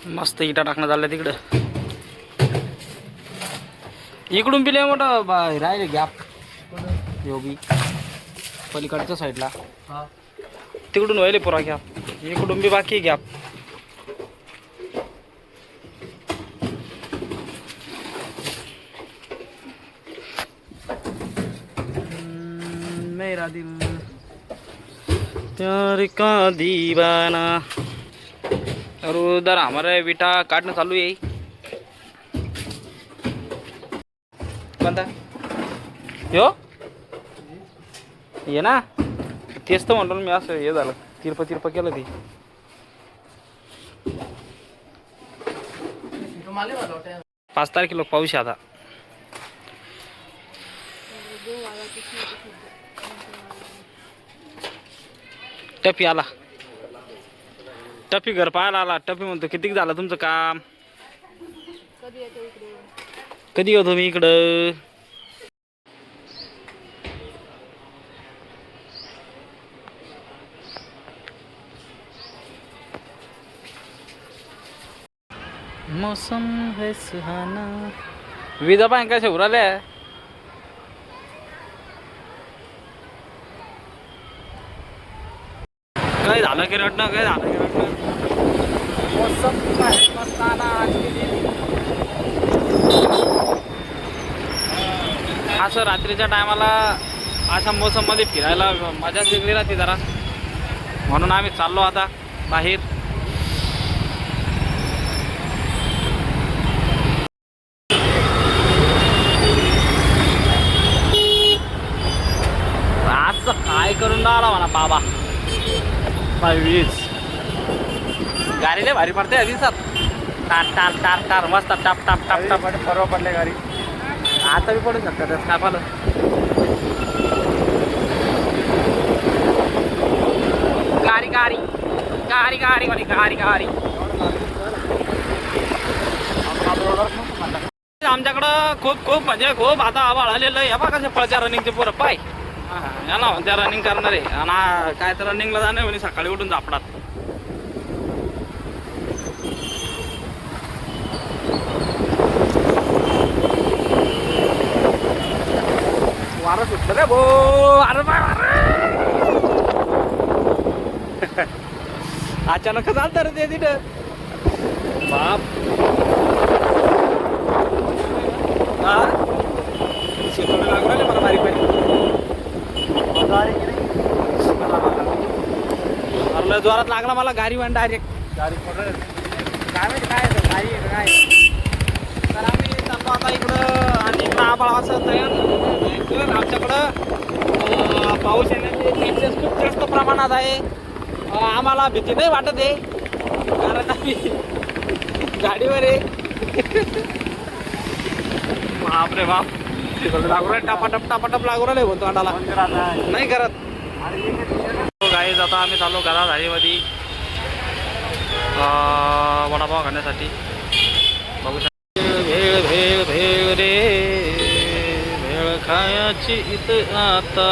मस्त इटा टाकणं झालं तिकडं. इकडून पिले मोठं राहिले गॅप योगी पलीकडच्या साईडला तिकडून व्हायले पुरा गॅप. इकडून बी बाकी गॅप. मेरा दिल प्यार का दीवाना. और उधर हमारे विटा काटणं चालू आहे. कोणता यो ये ना तेच तर म्हणतो मी. असं हे झालं तिरपं केलं ती. पाच तारखेला पाऊस आता. टपी आला. टपी घर पाहायला आला. टपी म्हणतो किती झालं तुमचं काम. कधी येतो मी इकडं. मौसम है सुहाना. विजा पाय कशा उराल्या. काय झालं की रडणं. काय झालं की रडणं. मौसम है मस्ताना आज के दिन. असं रात्रीच्या टायमाला अशा मोसममध्ये फिरायला मजाच वेगळी राहते जरा. म्हणून आम्ही चाललो आता बाहेर. असं काय करून राहिला म्हणा बाबा. वीज गाडी लय भारी पडते दिवसात. टार टार टार टार मस्त टाप टाप टाप टाप. परवा पडले गाडी. आता बी पडू शकतात काय पाहिलं. गाडी गाडी गाडी गाडी गाडी गाडी गाडी. आमच्याकडं खूप म्हणजे खूप आता आभाळ आलेलं आहे. बघा कसे पळच्या रनिंगचे पोरं पाय. याला त्या रनिंग करणार आहे. आणि काय तर रनिंगला जाणार म्हणे सकाळी उठून झापडात. वारं सुटलं रे भो. अरे अचानक चालतं रे ते तिथं बाप. हा शेतोडे लागू राहिले मला बारीक बारीक. अरे जोरात लागला मला गाडी वन डायरेक्ट. गाडी काय माहिती काय गाडी काय. तर आम्ही चाललो आता इकडं. आणि इकडं आभाळ असं तयार आमच्याकडं. पाऊस येण्याचे चान्सेस खूप जास्त प्रमाणात आहे. आम्हाला भीती नाही वाटत आहे कारण आम्ही गाडीवर आहे. बापरे बाप. लागू राहिले टापाटप टापाटप लागू राहिले बोलतो अंडाला. नाही करत गाई. आता आम्ही चाललो घरा झाडीमध्ये वडापाव खाण्यासाठी. बघू शकतो. भेळ भेळ भेळ रे भेळ खायची इथं आता.